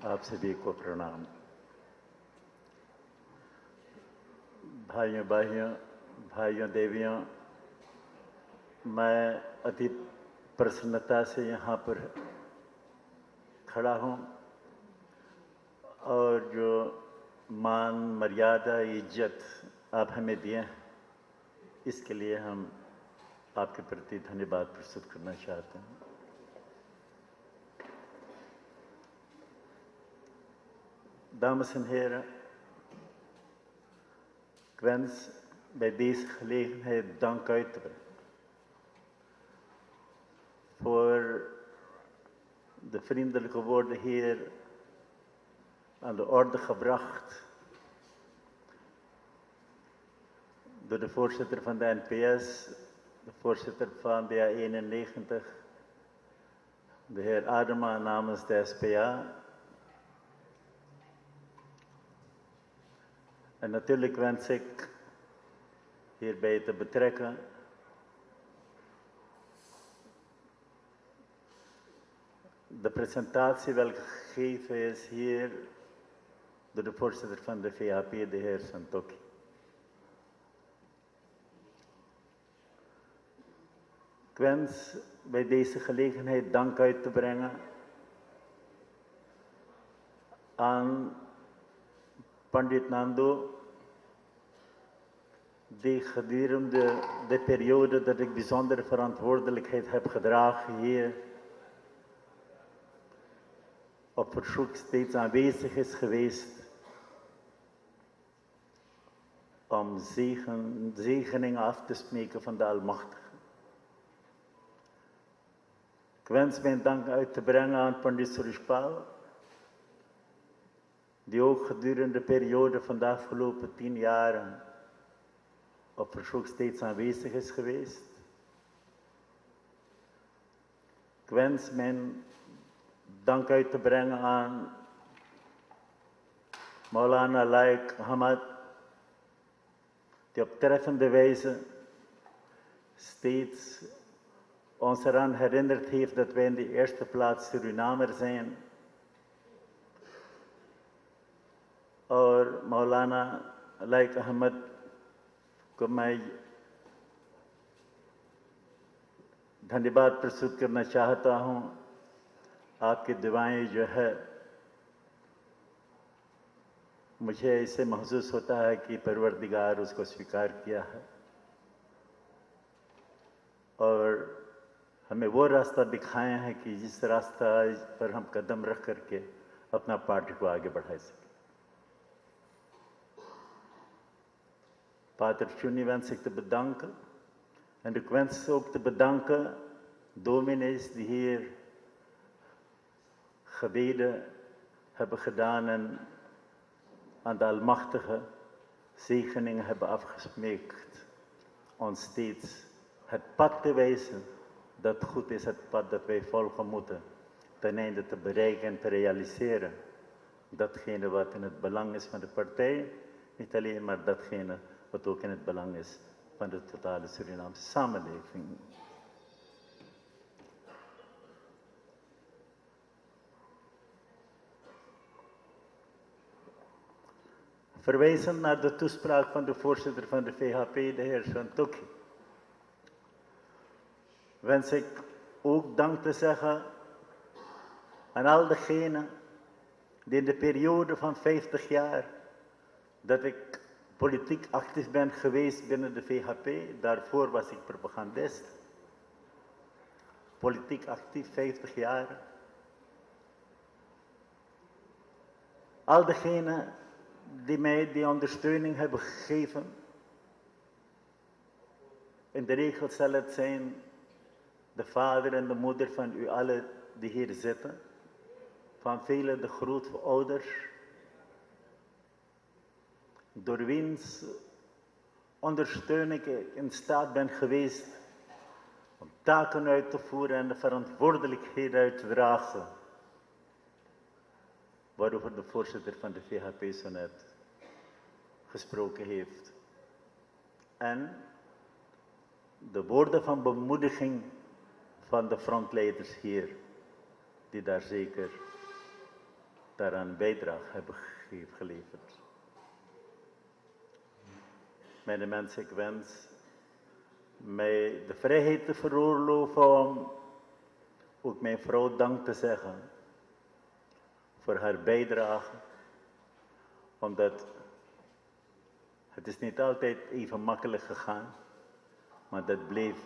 आप सभी को प्रणाम। भाइयों देवियों, मैं अति प्रसन्नता से यहाँ पर खड़ा हूँ और जो मान, मर्यादा, इज्जत आप हमें दिए हैं, इसके लिए हम आपके प्रति धन्यवाद प्रस्तुत करना चाहते हैं। Dames en heren, ik wens bij deze gelegenheid dank uit te brengen voor de vriendelijke woorden hier aan de orde gebracht door de voorzitter van de NPS, de voorzitter van de A91, de heer Adema namens de SPA. En natuurlijk wens ik hierbij te betrekken de presentatie welke gegeven is hier door de voorzitter van de VHP, de heer Santokki. Ik wens bij deze gelegenheid dank uit te brengen aan Pandit Nando, die gedurende de periode dat ik bijzondere verantwoordelijkheid heb gedragen hier, op verzoek steeds aanwezig is geweest om zegeningen af te smeken van de Almachtige. Ik wens mijn dank uit te brengen aan Pandit Surishpal, die ook gedurende de periode van de afgelopen 10 jaren op verzoek steeds aanwezig is geweest. Ik wens mijn dank uit te brengen aan Maulana Laik Ahmad, die op treffende wijze steeds ons eraan herinnerd heeft dat wij in de eerste plaats Surinamer zijn. और मौलाना लाइक अहमद को मैं धन्यवाद प्रस्तुत करना चाहता हूँ। आपकी दुआएं जो है, मुझे ऐसे महसूस होता है कि परवरदिगार उसको स्वीकार किया है और हमें वो रास्ता दिखाए हैं कि जिस रास्ता पर हम कदम रख करके अपना पार्टी को आगे बढ़ा सकें। Pater Tjuni wens ik te bedanken en ik wens ook te bedanken dominees die hier gebeden hebben gedaan en aan de Almachtige zegeningen hebben afgesmeekt, ons steeds het pad te wijzen dat goed is, het pad dat wij volgen moeten, ten einde te bereiken en te realiseren datgene wat in het belang is van de partij, niet alleen maar datgene wat ook in het belang is van de totale Surinaamse samenleving. Verwijzend naar de toespraak van de voorzitter van de VHP, de heer Santokki, wens ik ook dank te zeggen aan al degenen die in de periode van 50 jaar dat ik politiek actief ben geweest binnen de VHP, daarvoor was ik propagandist. Politiek actief 50 jaar. Al diegenen die mij die ondersteuning hebben gegeven. In de regel zal het zijn de vader en de moeder van u allen die hier zitten. Van velen de grootouders. Door wiens ondersteuning ik in staat ben geweest om taken uit te voeren en de verantwoordelijkheden uit te dragen, waarover de voorzitter van de VHP zo net gesproken heeft. En de woorden van bemoediging van de frontleiders hier, die daar zeker daaraan bijdrage hebben geleverd. Mijn mensen, ik wens mij de vrijheid te veroorloven om ook mijn vrouw dank te zeggen voor haar bijdrage, omdat het is niet altijd even makkelijk gegaan, maar dat bleef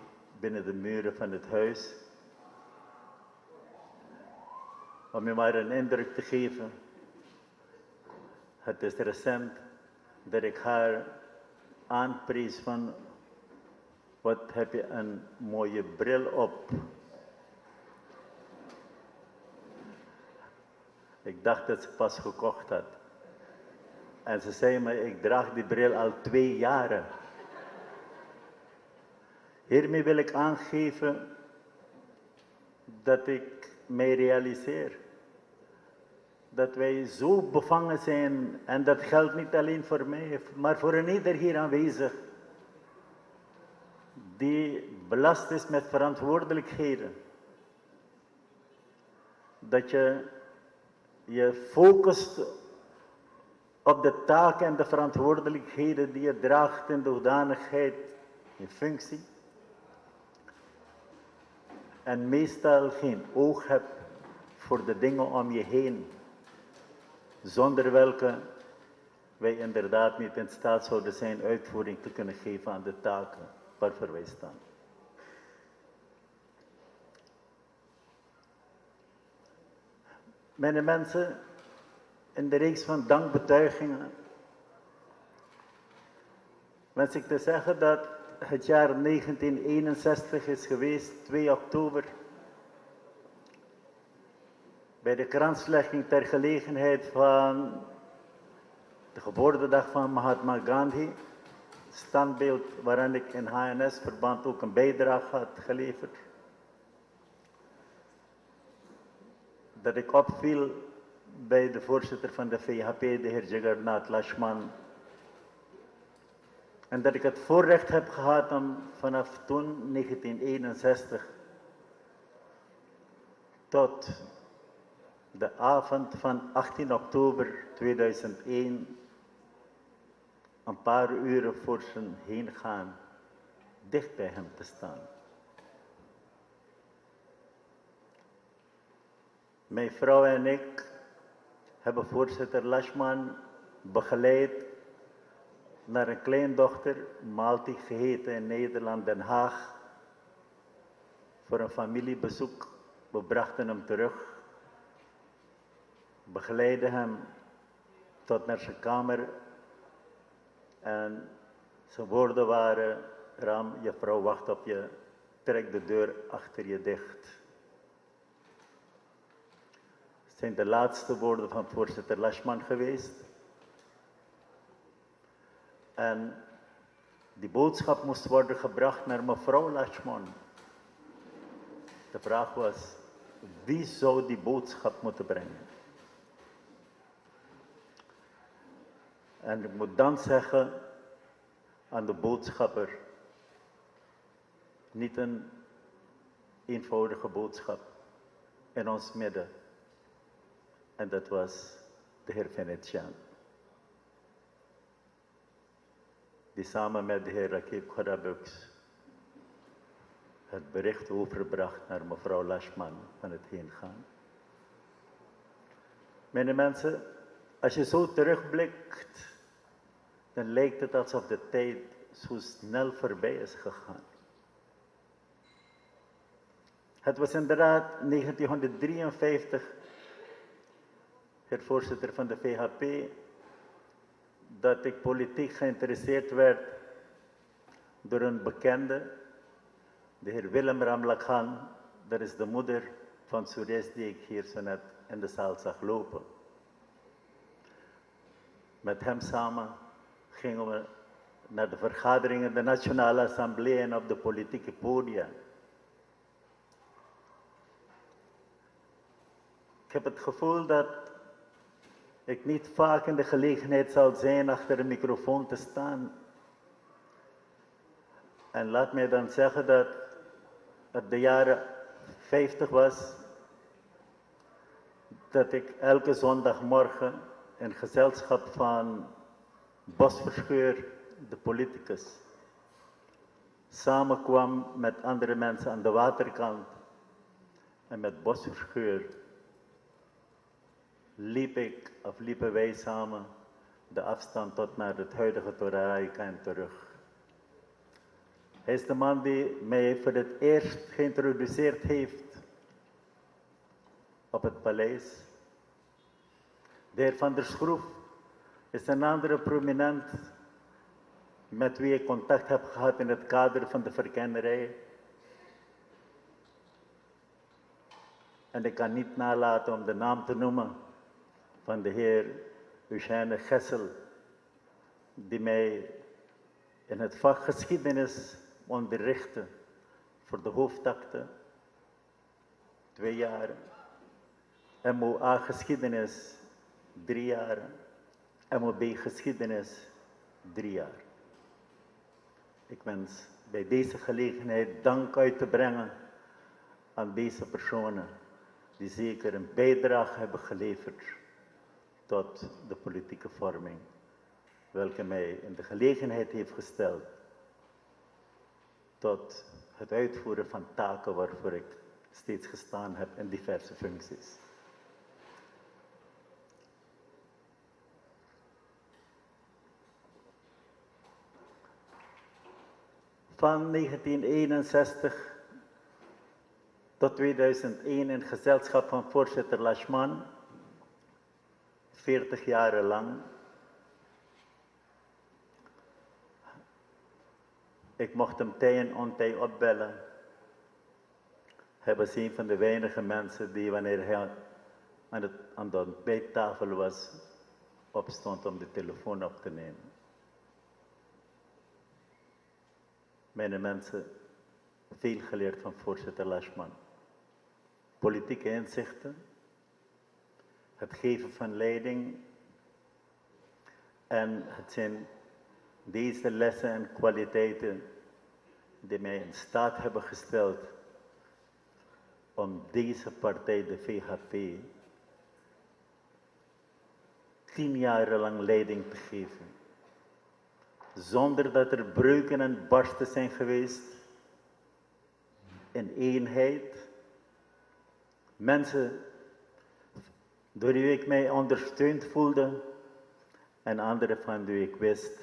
binnen de muren van het huis. Om je maar een indruk te geven, het is recent dat ik haar aanprees van, wat heb je een mooie bril op. Ik dacht dat ze pas gekocht had. En ze zei me, ik draag die bril al 2 jaren. Hiermee wil ik aangeven dat ik mij realiseer dat wij zo bevangen zijn, en dat geldt niet alleen voor mij, maar voor een ieder hier aanwezig, die belast is met verantwoordelijkheden. Dat je je focust op de taken en de verantwoordelijkheden die je draagt in de hoedanigheid, in functie. En meestal geen oog hebt voor de dingen om je heen, zonder welke wij inderdaad niet in staat zouden zijn uitvoering te kunnen geven aan de taken waarvoor wij staan. Mijn mensen, in de reeks van dankbetuigingen wens ik te zeggen dat het jaar 1961 is geweest, 2 oktober, bij de kranslegging ter gelegenheid van de geboortedag van Mahatma Gandhi, standbeeld waaraan ik in HNS-verband ook een bijdrage had geleverd. Dat ik opviel bij de voorzitter van de VHP, de heer Jagannath Lakshman. En dat ik het voorrecht heb gehad om vanaf toen, 1961, tot de avond van 18 oktober 2001, een paar uren voor zijn heengaan, dicht bij hem te staan. Mijn vrouw en ik hebben voorzitter Lakshman begeleid naar een kleindochter, Malti geheten in Nederland, Den Haag, voor een familiebezoek. We brachten hem terug, begeleidden hem tot naar zijn kamer en zijn woorden waren: Ram, je vrouw wacht op je, trek de deur achter je dicht. Het zijn de laatste woorden van voorzitter Lakshman geweest. En die boodschap moest worden gebracht naar mevrouw Lakshman. De vraag was, wie zou die boodschap moeten brengen? En ik moet dan zeggen aan de boodschapper, niet een eenvoudige boodschap in ons midden. En dat was de heer Venetiaan. Die samen met de heer Rakib Khorabux het bericht overbracht naar mevrouw Lakshman van het heengaan. Mijn mensen, als je zo terugblikt, dan lijkt het alsof de tijd zo snel voorbij is gegaan. Het was inderdaad 1953, heer voorzitter van de VHP, dat ik politiek geïnteresseerd werd door een bekende, de heer Willem Ramlakhan. Dat is de moeder van Suresh die ik hier zo net in de zaal zag lopen. Met hem samen gingen we naar de vergaderingen, de Nationale Assemblée en op de politieke podia. Ik heb het gevoel dat ik niet vaak in de gelegenheid zal zijn achter een microfoon te staan. En laat mij dan zeggen dat het de jaren 50 was, dat ik elke zondagmorgen in gezelschap van Bosverscheur, de politicus, samenkwam met andere mensen aan de waterkant. En met Bosverscheur liepen wij samen de afstand tot naar het huidige Toraja en terug. Hij is de man die mij voor het eerst geïntroduceerd heeft op het paleis. De heer Van der Schroef is een andere prominent met wie ik contact heb gehad in het kader van de verkennerij. En ik kan niet nalaten om de naam te noemen van de heer Eugène Gessel, die mij in het vak geschiedenis onderrichtte voor de hoofdakte 2 jaar, MOA geschiedenis 3 jaar, MOB geschiedenis 3 jaar. Ik wens bij deze gelegenheid dank uit te brengen aan deze personen die zeker een bijdrage hebben geleverd tot de politieke vorming, welke mij in de gelegenheid heeft gesteld tot het uitvoeren van taken waarvoor ik steeds gestaan heb in diverse functies. Van 1961 tot 2001 in gezelschap van voorzitter Lachman, 40 jaren lang. Ik mocht hem tij en ontij opbellen. Hij was een van de weinige mensen die, wanneer hij aan de ontbijttafel was, opstond om de telefoon op te nemen. Mijn mensen, veel geleerd van voorzitter Lachman. Politieke inzichten, het geven van leiding, en het zijn deze lessen en kwaliteiten die mij in staat hebben gesteld om deze partij, de VHP, 10 jaar lang leiding te geven. Zonder dat er breuken en barsten zijn geweest, in eenheid. Mensen door wie ik mij ondersteund voelde en anderen van wie ik wist,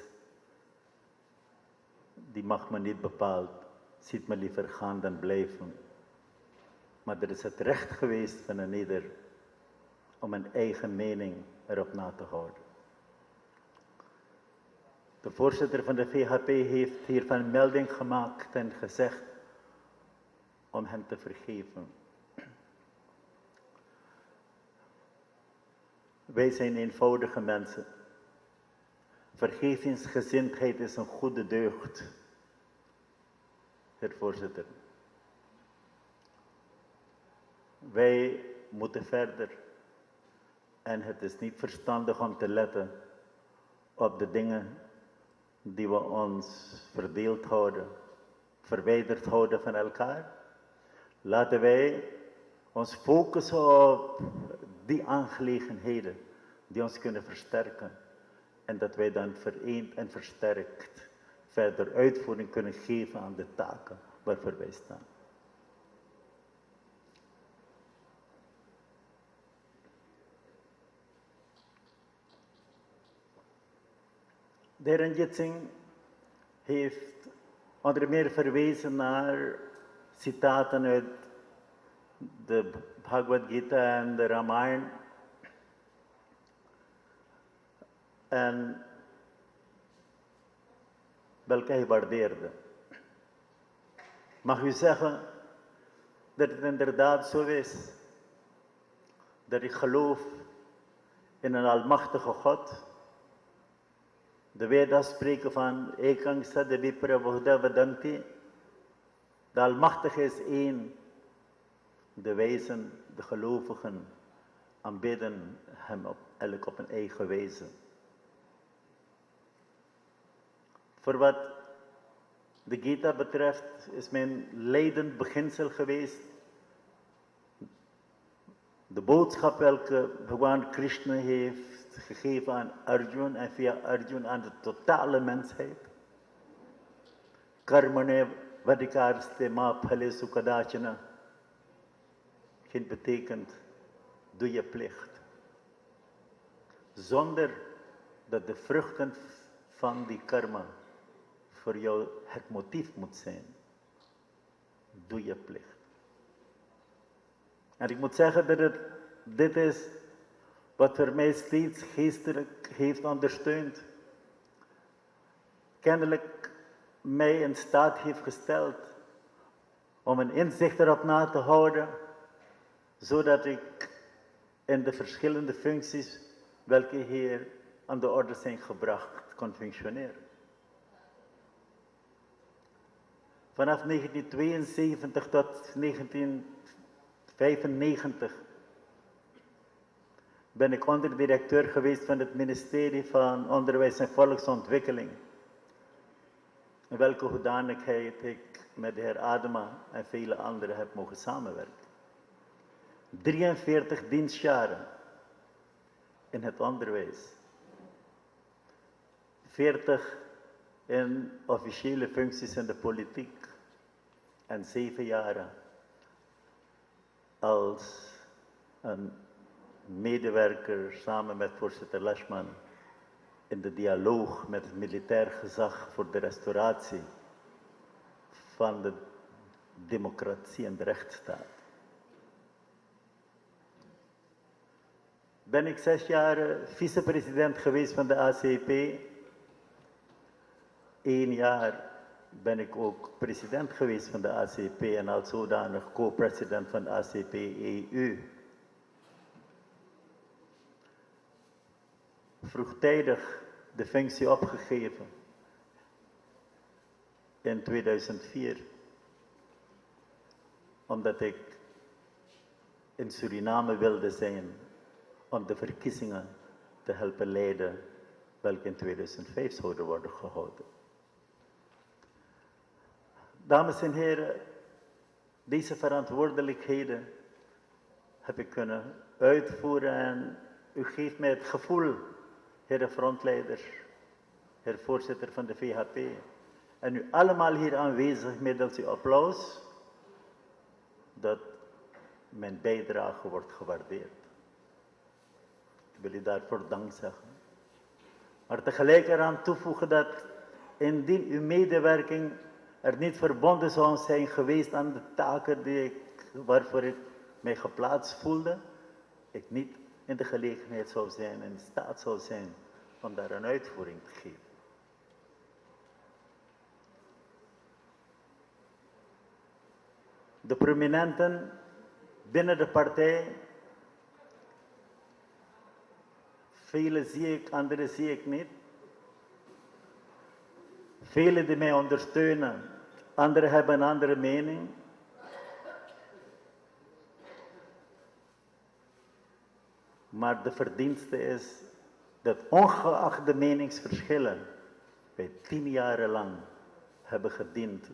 die mag me niet bepaald, ziet me liever gaan dan blijven. Maar er is het recht geweest van een ieder om een eigen mening erop na te houden. De voorzitter van de VHP heeft hiervan melding gemaakt en gezegd om hem te vergeven. Wij zijn eenvoudige mensen. Vergevingsgezindheid is een goede deugd, heer voorzitter. Wij moeten verder en het is niet verstandig om te letten op de dingen die we ons verdeeld houden, verwijderd houden van elkaar. Laten wij ons focussen op die aangelegenheden die ons kunnen versterken. En dat wij dan vereend en versterkt verder uitvoering kunnen geven aan de taken waarvoor wij staan. De heer Ranjit Singh heeft onder meer verwezen naar citaten uit de Bhagavad Gita en de Ramayana. En welke hij waardeerde. Mag u zeggen dat het inderdaad zo is dat ik geloof in een almachtige God. De Vedas spreken van Ekang Sadvipra Vahudha Vadanti. De Almachtige is één. De wijzen, de gelovigen, aanbidden hem elk op een eigen wijze. Voor wat de Gita betreft is mijn leidend beginsel geweest De boodschap welke Bhagwan Krishna heeft gegeven aan Arjuna en via Arjuna aan de totale mensheid. Karmane vadikaarste ma phale sukadachana. Geen betekent, doe je plicht. Zonder dat de vruchten van die karma voor jou het motief moet zijn. Doe je plicht. En ik moet zeggen dat dit is wat voor mij steeds geestelijk heeft ondersteund. Kennelijk mij in staat heeft gesteld om een inzicht erop na te houden, zodat ik in de verschillende functies welke hier aan de orde zijn gebracht kon functioneren. Vanaf 1972 tot 1995 ben ik onderdirecteur geweest van het ministerie van Onderwijs en Volksontwikkeling. In welke hoedanigheid ik met de heer Adema en vele anderen heb mogen samenwerken. 43 dienstjaren in het onderwijs. 40 in officiële functies in de politiek. En 7 jaren als een medewerker samen met voorzitter Lashman in de dialoog met het militair gezag voor de restauratie van de democratie en de rechtsstaat. Ben ik 6 jaar vicepresident geweest van de ACP. 1 jaar ben ik ook president geweest van de ACP en als zodanig co-president van de ACP-EU. Vroegtijdig de functie opgegeven in 2004, omdat ik in Suriname wilde zijn om de verkiezingen te helpen leiden, welke in 2005 zouden worden gehouden. Dames en heren, deze verantwoordelijkheden heb ik kunnen uitvoeren en u geeft mij het gevoel, heer frontleider, heer voorzitter van de VHP, en u allemaal hier aanwezig middels uw applaus, dat mijn bijdrage wordt gewaardeerd. Ik wil u daarvoor dank zeggen. Maar tegelijk eraan toevoegen dat indien uw medewerking er niet verbonden zou zijn geweest aan de taken waarvoor ik mij geplaatst voelde, ik niet in de gelegenheid zou zijn, in staat zou zijn om daar een uitvoering te geven. De prominenten binnen de partij, vele zie ik, anderen zie ik niet. Velen die mij ondersteunen, anderen hebben een andere mening. Maar de verdienste is dat ongeacht de meningsverschillen, wij 10 jaar lang hebben gediend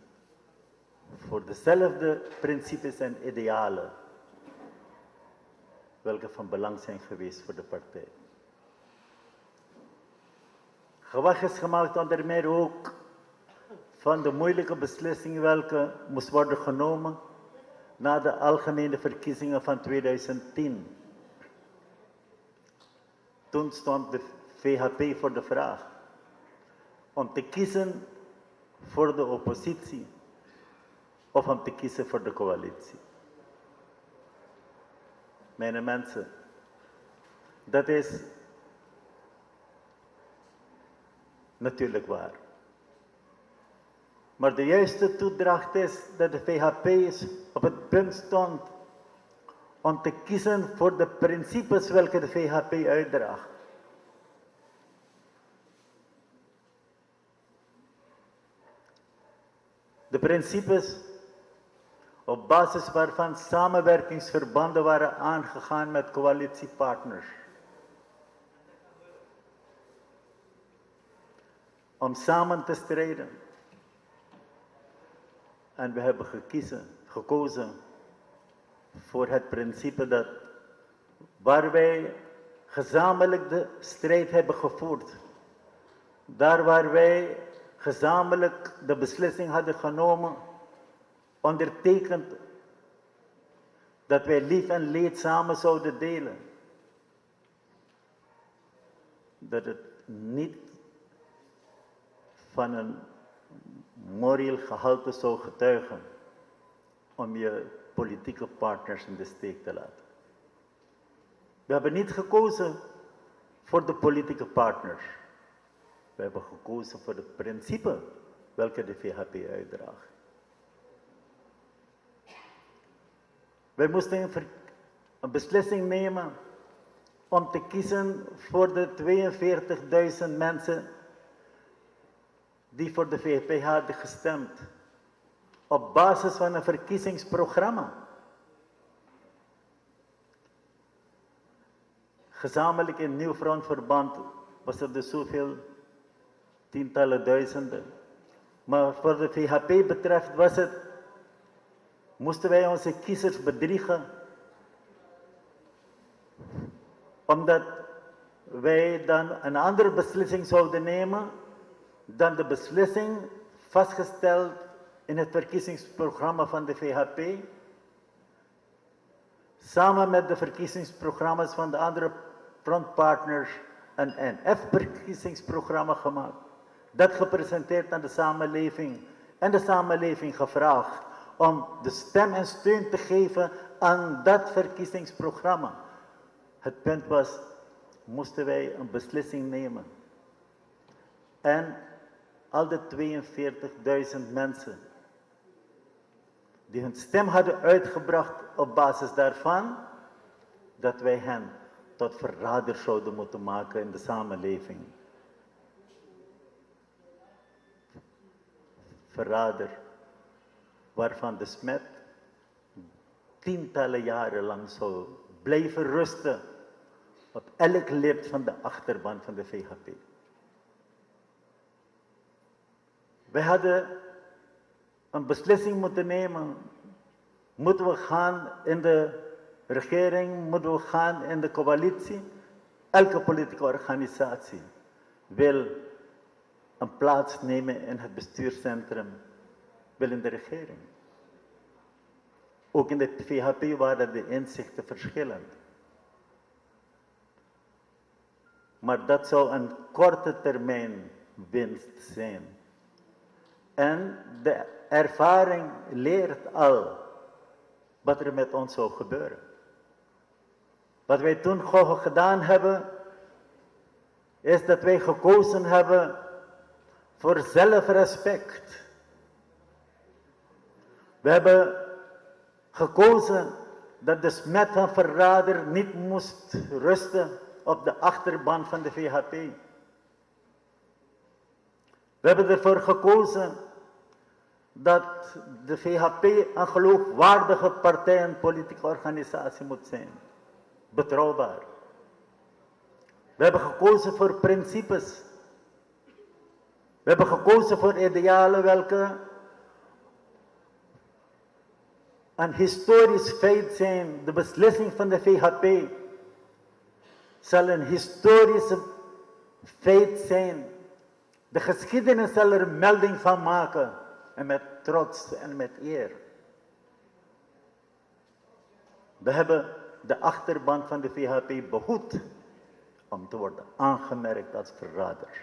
voor dezelfde principes en idealen, welke van belang zijn geweest voor de partij. Gewag is gemaakt onder meer ook van de moeilijke beslissingen welke moest worden genomen na de algemene verkiezingen van 2010. Toen stond de VHP voor de vraag om te kiezen voor de oppositie of om te kiezen voor de coalitie. Mijn mensen, dat is natuurlijk waar. Maar de juiste toedracht is dat de VHP op het punt stond om te kiezen voor de principes welke de VHP uitdraagt. De principes op basis waarvan samenwerkingsverbanden waren aangegaan met coalitiepartners. Om samen te strijden. En we hebben gekozen voor het principe dat waar wij gezamenlijk de strijd hebben gevoerd. Daar waar wij gezamenlijk de beslissing hadden genomen, ondertekend, dat wij lief en leed samen zouden delen. Dat het niet van een moreel gehalte zou getuigen om je politieke partners in de steek te laten. We hebben niet gekozen voor de politieke partners. We hebben gekozen voor het principe welke de VHP uitdraagt. Wij moesten een beslissing nemen om te kiezen voor de 42.000 mensen die voor de VHP hadden gestemd. Op basis van een verkiezingsprogramma. Gezamenlijk in Nieuw Frontverband was er dus zoveel, tientallen duizenden. Maar voor de VHP betreft moesten wij onze kiezers bedriegen. Omdat wij dan een andere beslissing zouden nemen dan de beslissing vastgesteld in het verkiezingsprogramma van de VHP. Samen met de verkiezingsprogramma's van de andere frontpartners een NF-verkiezingsprogramma gemaakt. Dat gepresenteerd aan de samenleving en de samenleving gevraagd om de stem en steun te geven aan dat verkiezingsprogramma. Het punt was, moesten wij een beslissing nemen. En al de 42.000 mensen die hun stem hadden uitgebracht op basis daarvan, dat wij hen tot verraders zouden moeten maken in de samenleving. Verrader, waarvan de smet tientallen jaren lang zou blijven rusten op elk lid van de achterban van de VHP. Wij hadden een beslissing moeten nemen. Moeten we gaan in de regering, moeten we gaan in de coalitie? Elke politieke organisatie wil een plaats nemen in het bestuurscentrum, wil in de regering. Ook in de VHP waren de inzichten verschillend. Maar dat zou een korte termijn winst zijn. En de ervaring leert al wat er met ons zou gebeuren. Wat wij toen gedaan hebben, is dat wij gekozen hebben voor zelfrespect. We hebben gekozen dat de smet van verrader niet moest rusten op de achterban van de VHP. We hebben ervoor gekozen dat de VHP een geloofwaardige partij en politieke organisatie moet zijn. Betrouwbaar. We hebben gekozen voor principes. We hebben gekozen voor idealen welke een historisch feit zijn. De beslissing van de VHP zal een historische feit zijn. De geschiedenis zal er melding van maken. En met trots en met eer. We hebben de achterban van de VHP behoed om te worden aangemerkt als verraders.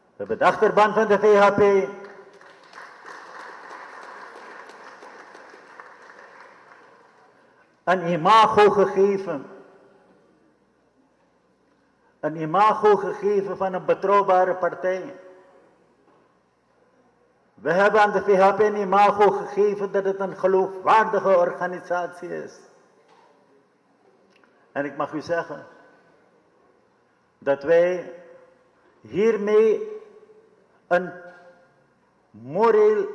We hebben de achterban van de VHP een imago gegeven. Een imago gegeven van een betrouwbare partij. We hebben aan de VHP een imago gegeven dat het een geloofwaardige organisatie is. En ik mag u zeggen dat wij hiermee een moreel,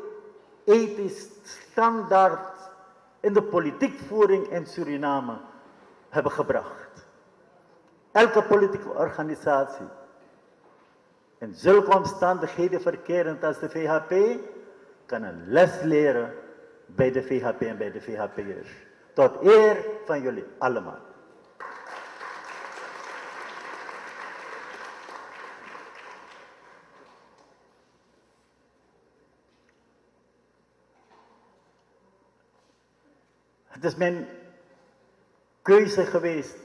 ethisch standaard in de politiekvoering in Suriname hebben gebracht. Elke politieke organisatie in zulke omstandigheden verkerend als de VHP kan een les leren bij de VHP en bij de VHP'ers. Tot eer van jullie allemaal. Het is mijn keuze geweest.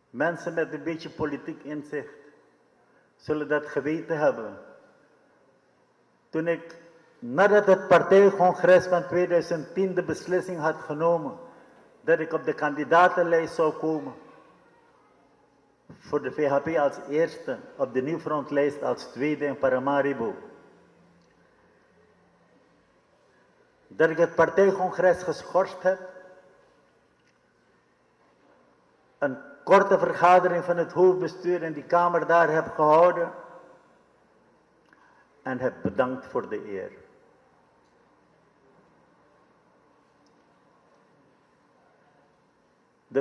Mensen met een beetje politiek inzicht zullen dat geweten hebben. Toen ik, nadat het partijcongres van 2010 de beslissing had genomen dat ik op de kandidatenlijst zou komen, voor de VHP als eerste, op de Nieuwfrontlijst als tweede in Paramaribo. Dat ik het partijcongres geschorst heb, een korte vergadering van het hoofdbestuur in die kamer daar heb gehouden en heb bedankt voor de eer.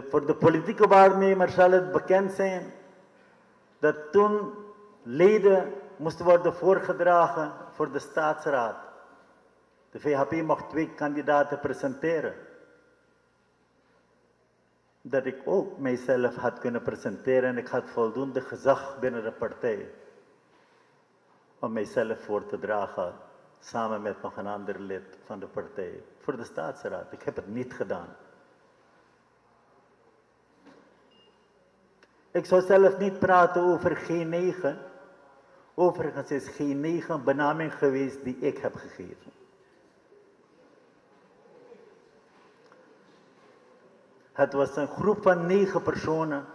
Voor de politieke waarnemer zal het bekend zijn dat toen leden moesten worden voorgedragen voor de staatsraad. De VHP mocht 2 kandidaten presenteren. Dat ik ook mijzelf had kunnen presenteren en ik had voldoende gezag binnen de partij om mijzelf voor te dragen, samen met nog een ander lid van de partij, voor de staatsraad. Ik heb het niet gedaan. Ik zou zelf niet praten over G9. Overigens is G9 een benaming geweest die ik heb gegeven. Het was een groep van 9 personen.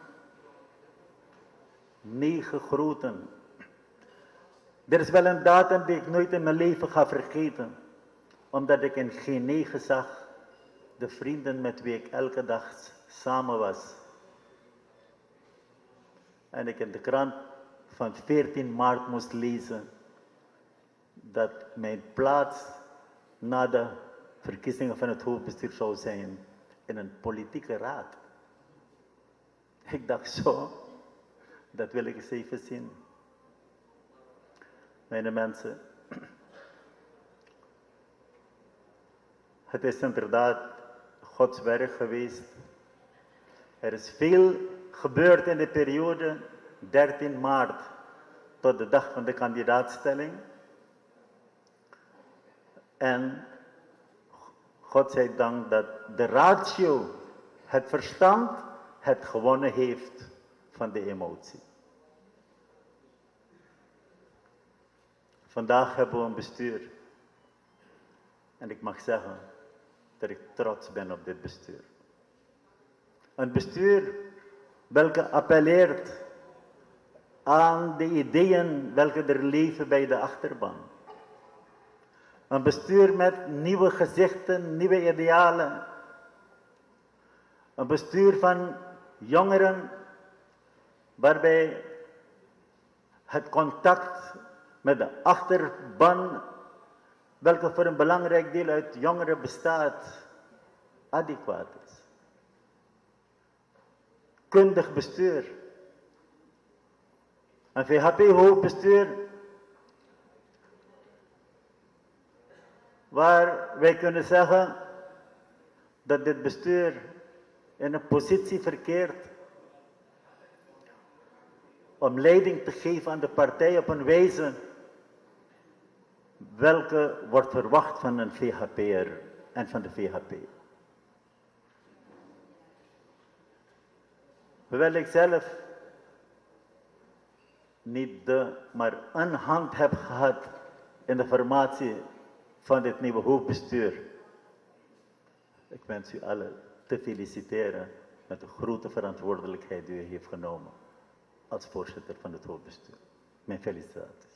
9 groten. Er is wel een datum die ik nooit in mijn leven ga vergeten. Omdat ik in G9 zag de vrienden met wie ik elke dag samen was. En ik in de krant van 14 maart moest lezen dat mijn plaats na de verkiezingen van het hoofdbestuur zou zijn in een politieke raad. Ik dacht zo, dat wil ik eens even zien. Mijn mensen, het is inderdaad Gods werk geweest. Er is veel gebeurd in de periode 13 maart tot de dag van de kandidaatstelling. En God zij dank dat de ratio, het verstand, het gewonnen heeft van de emotie. Vandaag hebben we een bestuur. En ik mag zeggen dat ik trots ben op dit bestuur. Een bestuur welke appelleert aan de ideeën welke er leven bij de achterban. Een bestuur met nieuwe gezichten, nieuwe idealen. Een bestuur van jongeren waarbij het contact met de achterban, welke voor een belangrijk deel uit jongeren bestaat, adequaat is. Kundig bestuur. Een VHP-hoofdbestuur waar wij kunnen zeggen dat dit bestuur in een positie verkeert om leiding te geven aan de partij op een wijze welke wordt verwacht van een VHP'er en van de VHP. Hoewel ik zelf niet maar een hand heb gehad in de formatie van dit nieuwe hoofdbestuur. Ik wens u allen te feliciteren met de grote verantwoordelijkheid die u heeft genomen als voorzitter van het hoofdbestuur. Mijn felicitaties.